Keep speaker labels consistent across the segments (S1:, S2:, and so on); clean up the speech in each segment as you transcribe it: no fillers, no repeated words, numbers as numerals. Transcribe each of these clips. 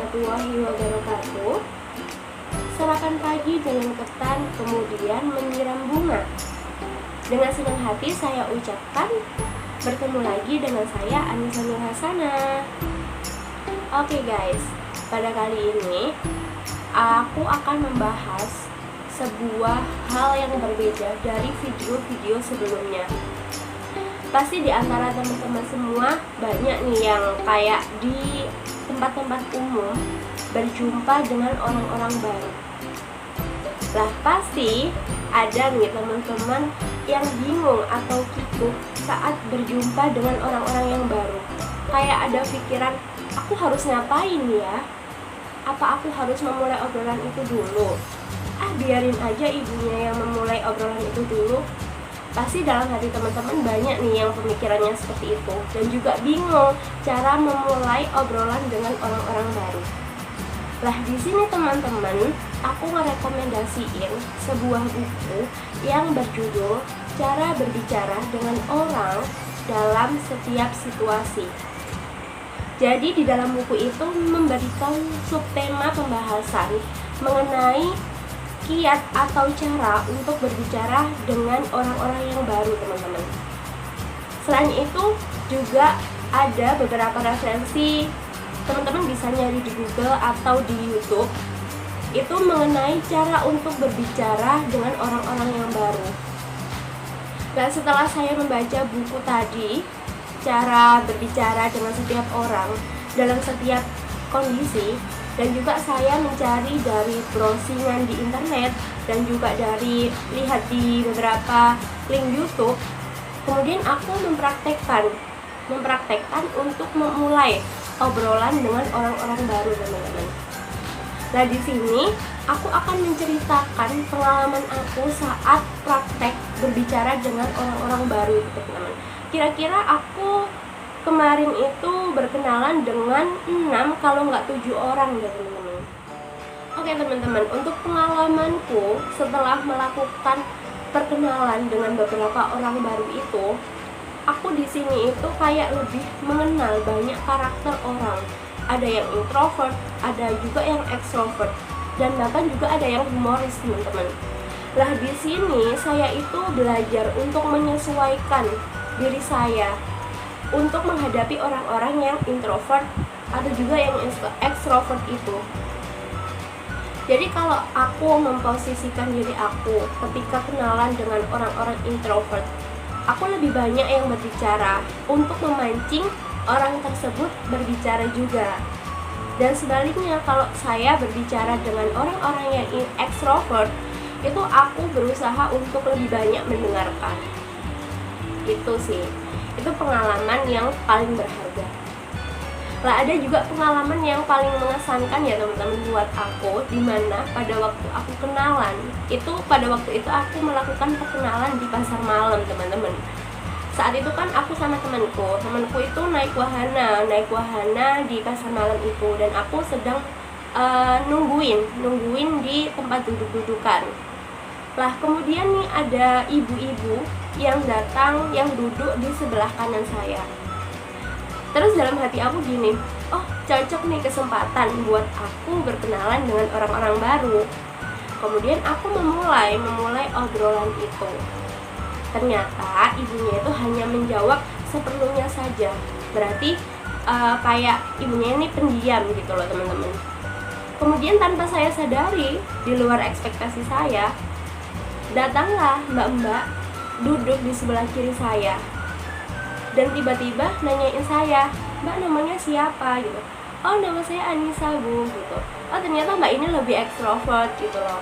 S1: warahmatullahi wabarakatuh. Sarapan pagi dengan ketan, kemudian menyiram bunga. Dengan senang hati saya ucapkan, bertemu lagi dengan saya Anissa Nurhasana. Oke guys, pada kali ini aku akan membahas sebuah hal yang berbeda dari video-video sebelumnya. Pasti di antara teman-teman semua banyak nih yang kayak di tempat-tempat umum berjumpa dengan orang-orang baru. Lah pasti ada nih teman-teman yang bingung atau kikuk saat berjumpa dengan orang-orang yang baru. Kayak ada pikiran, aku harus ngapain ya? Apa aku harus memulai obrolan itu dulu? Biarin aja ibunya yang memulai obrolan itu dulu. Pasti dalam hati teman-teman banyak nih yang pemikirannya seperti itu dan juga bingung cara memulai obrolan dengan orang-orang baru. Lah di sini teman-teman, aku merekomendasiin sebuah buku yang berjudul Cara Berbicara dengan Orang dalam Setiap Situasi. Jadi di dalam buku itu memberikan subtema pembahasan mengenai kiat atau cara untuk berbicara dengan orang-orang yang baru, teman-teman. Selain itu juga ada beberapa referensi, teman-teman bisa nyari di Google atau di YouTube, itu mengenai cara untuk berbicara dengan orang-orang yang baru. Dan setelah saya membaca buku tadi, cara berbicara dengan setiap orang dalam setiap kondisi, dan juga saya mencari dari browsingan di internet dan juga dari lihat di beberapa link YouTube. Kemudian aku mempraktekkan untuk memulai obrolan dengan orang-orang baru, teman-teman. Nah di sini aku akan menceritakan pengalaman aku saat praktek berbicara dengan orang-orang baru itu, teman-teman. Kira-kira aku kemarin itu berkenalan dengan 6 kalau nggak 7 orang deh, teman-teman. Oke teman-teman, untuk pengalamanku setelah melakukan perkenalan dengan beberapa orang baru itu, aku di sini itu kayak lebih mengenal banyak karakter orang. Ada yang introvert, ada juga yang extrovert, dan bahkan juga ada yang humoris, teman-teman. Lah di sini saya itu belajar untuk menyesuaikan diri saya untuk menghadapi orang-orang yang introvert atau juga yang extrovert itu. Jadi kalau aku memposisikan diri aku ketika kenalan dengan orang-orang introvert, aku lebih banyak yang berbicara untuk memancing orang tersebut berbicara juga. Dan sebaliknya kalau saya berbicara dengan orang-orang yang extrovert, itu aku berusaha untuk lebih banyak mendengarkan. Itu sih, itu pengalaman yang paling berharga. Lah ada juga pengalaman yang paling mengesankan ya teman-teman buat aku, dimana pada waktu aku kenalan itu, pada waktu itu aku melakukan perkenalan di pasar malam, teman-teman. Saat itu kan aku sama temanku itu naik wahana di pasar malam itu, dan aku sedang nungguin di tempat duduk-dudukan. Lah kemudian nih ada ibu-ibu yang datang, yang duduk di sebelah kanan saya. Terus dalam hati aku gini, oh cocok nih kesempatan buat aku berkenalan dengan orang-orang baru. Kemudian aku memulai obrolan itu. Ternyata ibunya itu hanya menjawab seperlunya saja. Berarti kayak ibunya ini pendiam gitu loh, teman-teman. Kemudian tanpa saya sadari, di luar ekspektasi saya, datanglah mbak-mbak duduk di sebelah kiri saya dan tiba-tiba nanyain saya, "Mbak namanya siapa?" gitu. "Oh nama saya Anissa Bu," gitu. Oh ternyata mbak ini lebih ekstrovert gitu loh.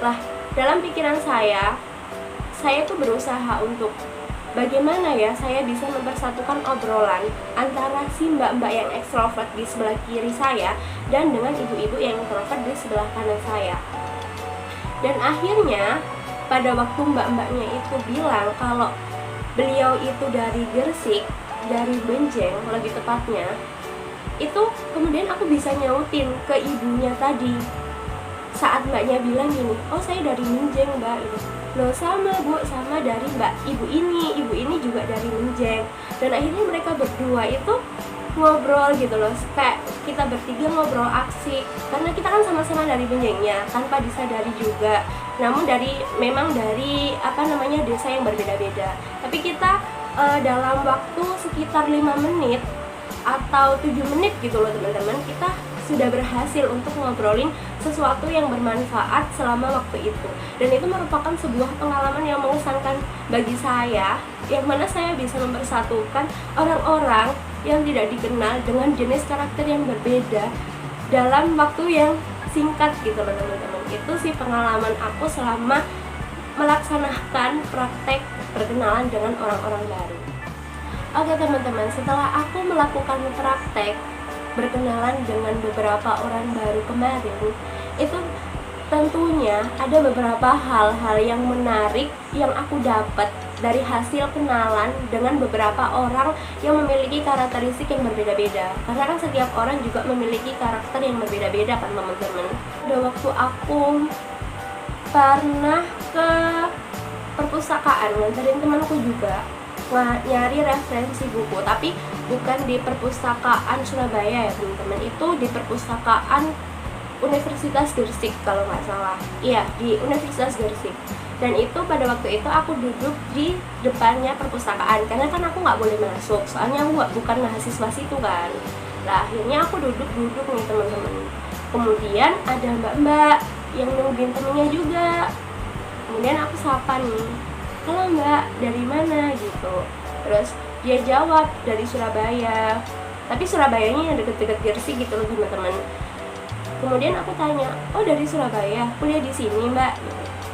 S1: Lah dalam pikiran saya tuh berusaha untuk bagaimana ya saya bisa mempersatukan obrolan antara si mbak-mbak yang ekstrovert di sebelah kiri saya dan dengan ibu-ibu yang introvert di sebelah kanan saya. Dan akhirnya pada waktu mbak-mbaknya itu bilang kalau beliau itu dari Gresik, dari Benjeng lebih tepatnya, itu kemudian aku bisa nyautin ke ibunya tadi. Saat mbaknya bilang gini, "Oh saya dari Benjeng mbak," gitu. "Loh sama bu, sama dari mbak ibu ini juga dari Benjeng." Dan akhirnya mereka berdua itu ngobrol gitu loh, kayak kita bertiga ngobrol aksi, karena kita kan sama-sama dari Benjengnya tanpa disadari juga. Namun memang dari desa yang berbeda-beda. Tapi kita dalam waktu sekitar 5 menit atau 7 menit gitu loh teman-teman, kita sudah berhasil untuk ngobrolin sesuatu yang bermanfaat selama waktu itu. Dan itu merupakan sebuah pengalaman yang mengesankan bagi saya, yang mana saya bisa mempersatukan orang-orang yang tidak dikenal dengan jenis karakter yang berbeda dalam waktu yang singkat gitu loh teman-teman. Itu sih pengalaman aku selama melaksanakan praktek berkenalan dengan orang-orang baru. Oke teman-teman, setelah aku melakukan praktek berkenalan dengan beberapa orang baru kemarin, itu tentunya ada beberapa hal-hal yang menarik yang aku dapat dari hasil kenalan dengan beberapa orang yang memiliki karakteristik yang berbeda-beda. Karena kan setiap orang juga memiliki karakter yang berbeda-beda kan teman-teman. Ada waktu aku pernah ke perpustakaan nganterin temanku juga nyari referensi buku, tapi bukan di perpustakaan Surabaya ya teman-teman, itu di perpustakaan Universitas Gresik kalau nggak salah. Iya, di Universitas Gresik. Dan itu pada waktu itu aku duduk di depannya perpustakaan, karena kan aku nggak boleh masuk, soalnya aku bukan mahasiswa situ kan. Nah akhirnya aku duduk nih teman-teman. Kemudian ada mbak-mbak yang nungguin temennya juga. Kemudian aku sapa nih, halo mbak, dari mana gitu. Terus dia jawab dari Surabaya, tapi Surabayanya yang deket-deket Gresik gitu loh teman-teman. Kemudian aku tanya, oh dari Surabaya, kuliah di sini mbak?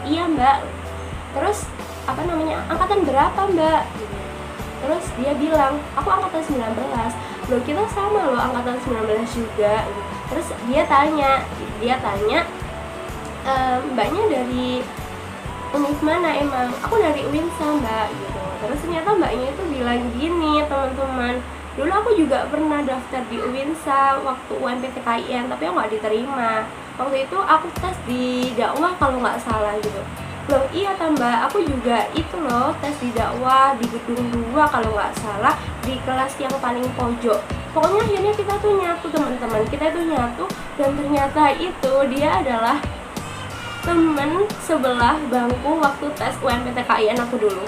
S1: Iya mbak. Terus angkatan berapa mbak? Terus dia bilang, aku angkatan 19. Loh kita sama loh, angkatan 19 juga. Terus dia tanya mbaknya dari univ mana emang? Aku dari Uinsa mbak gitu. Terus ternyata mbaknya itu bilang gini teman-teman, dulu aku juga pernah daftar di Uinsa waktu UMPTKIN, tapi aku nggak diterima. Waktu itu aku tes di dakwah kalau nggak salah gitu. Loh iya tambah, aku juga itu loh tes di dakwah di gedung 2 kalau nggak salah, di kelas yang paling pojok. Pokoknya akhirnya kita tuh nyatu teman-teman, dan ternyata itu dia adalah temen sebelah bangku waktu tes UMPTKIN aku dulu.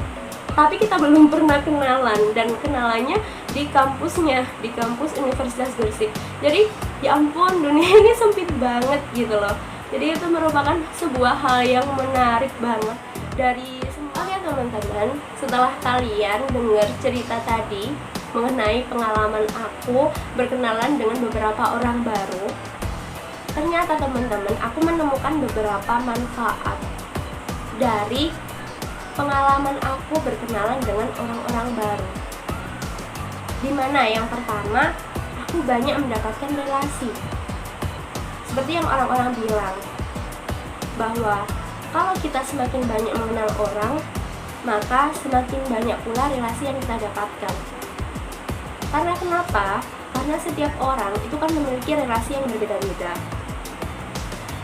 S1: Tapi kita belum pernah kenalan, dan kenalannya di kampusnya, di kampus Universitas Gresik. Jadi ya ampun, dunia ini sempit banget gitu loh. Jadi itu merupakan sebuah hal yang menarik banget dari semua. Oke teman-teman, setelah kalian dengar cerita tadi mengenai pengalaman aku berkenalan dengan beberapa orang baru, ternyata teman-teman aku menemukan beberapa manfaat dari pengalaman aku berkenalan dengan orang-orang baru. Dimana yang pertama, aku banyak mendapatkan relasi. Seperti yang orang-orang bilang, bahwa kalau kita semakin banyak mengenal orang, maka semakin banyak pula relasi yang kita dapatkan. Karena kenapa? Karena setiap orang itu kan memiliki relasi yang berbeda-beda.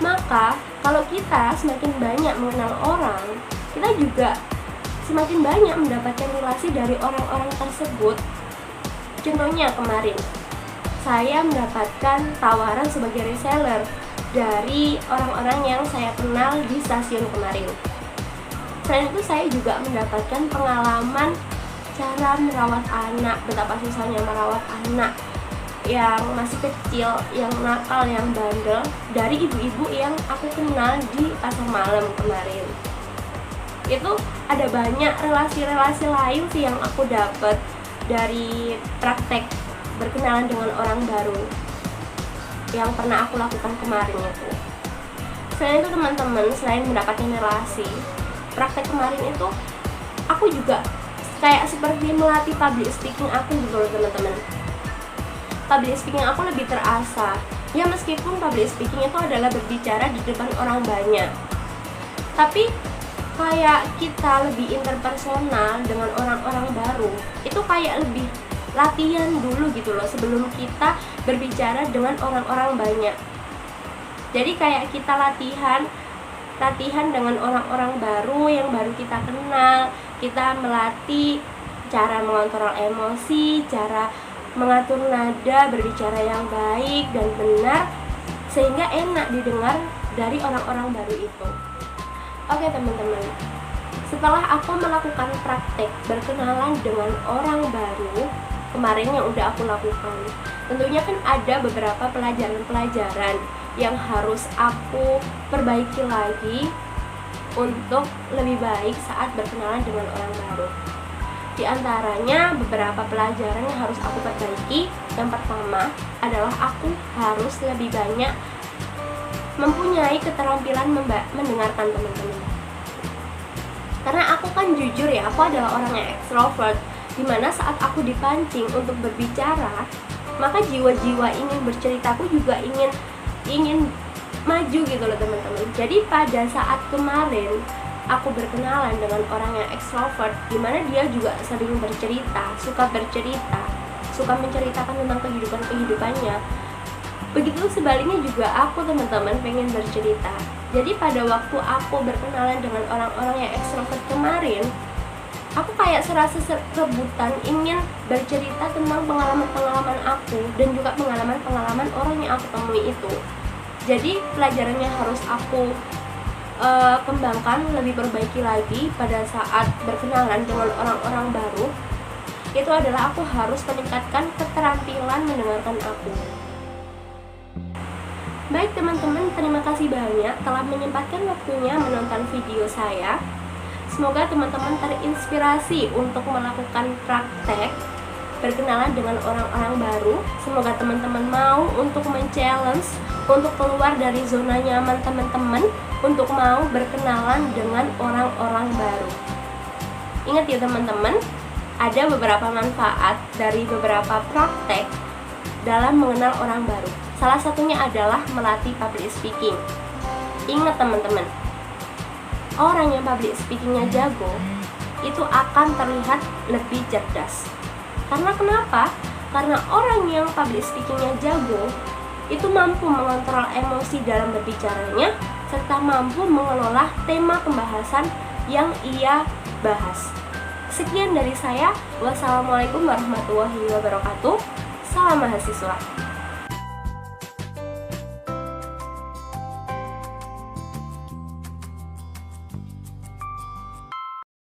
S1: Maka kalau kita semakin banyak mengenal orang, kita juga semakin banyak mendapatkan relasi dari orang-orang tersebut. Contohnya kemarin, saya mendapatkan tawaran sebagai reseller dari orang-orang yang saya kenal di stasiun kemarin. Selain itu saya juga mendapatkan pengalaman cara merawat anak, betapa susahnya merawat anak yang masih kecil, yang nakal, yang bandel, dari ibu-ibu yang aku kenal di pasar malam kemarin. Itu ada banyak relasi-relasi lain sih yang aku dapat dari praktek berkenalan dengan orang baru yang pernah aku lakukan kemarin itu. Selain itu teman-teman, selain mendapatkan relasi, praktek kemarin itu aku juga kayak seperti melatih public speaking aku gitu loh teman-teman. Public speaking aku lebih terasa. Ya meskipun public speaking itu adalah berbicara di depan orang banyak, tapi kayak kita lebih interpersonal dengan orang-orang baru, itu kayak lebih latihan dulu gitu loh sebelum kita berbicara dengan orang-orang banyak. Jadi kayak kita latihan dengan orang-orang baru yang baru kita kenal. Kita melatih cara mengontrol emosi, cara mengatur nada berbicara yang baik dan benar sehingga enak didengar dari orang-orang baru itu. Oke teman-teman, setelah aku melakukan praktek berkenalan dengan orang baru kemarin yang udah aku lakukan, tentunya kan ada beberapa pelajaran-pelajaran yang harus aku perbaiki lagi untuk lebih baik saat berkenalan dengan orang baru. Di antaranya beberapa pelajaran yang harus aku perbaiki. Yang pertama adalah aku harus lebih banyak mempunyai keterampilan mendengarkan teman-teman. Karena aku kan jujur ya, aku adalah orang yang ekstrovert, dimana saat aku dipancing untuk berbicara, maka jiwa-jiwa ingin berceritaku juga ingin maju gitu loh teman-teman. Jadi pada saat kemarin aku berkenalan dengan orang yang ekstrovert, dimana dia juga sering bercerita, suka menceritakan tentang kehidupannya. Begitu sebaliknya juga aku teman-teman pengen bercerita. Jadi pada waktu aku berkenalan dengan orang-orang yang ekstrovert kemarin, aku kayak serasa rebutan ingin bercerita tentang pengalaman-pengalaman aku dan juga pengalaman-pengalaman orang yang aku temui itu. Jadi pelajarannya harus aku kembangkan, lebih perbaiki lagi pada saat berkenalan dengan orang-orang baru. Itu adalah aku harus meningkatkan keterampilan mendengarkan aku. Baik teman-teman, terima kasih banyak telah menyempatkan waktunya menonton video saya. Semoga teman-teman terinspirasi untuk melakukan praktek berkenalan dengan orang-orang baru. Semoga teman-teman mau untuk men-challenge, untuk keluar dari zona nyaman teman-teman, untuk mau berkenalan dengan orang-orang baru. Ingat ya teman-teman, ada beberapa manfaat dari beberapa praktek dalam mengenal orang baru. Salah satunya adalah melatih public speaking. Ingat teman-teman, orang yang public speakingnya jago itu akan terlihat lebih cerdas. Karena kenapa? Karena orang yang public speakingnya jago itu mampu mengontrol emosi dalam berbicaranya, serta mampu mengelola tema pembahasan yang ia bahas. Sekian dari saya. Wassalamualaikum warahmatullahi wabarakatuh. Salam mahasiswa.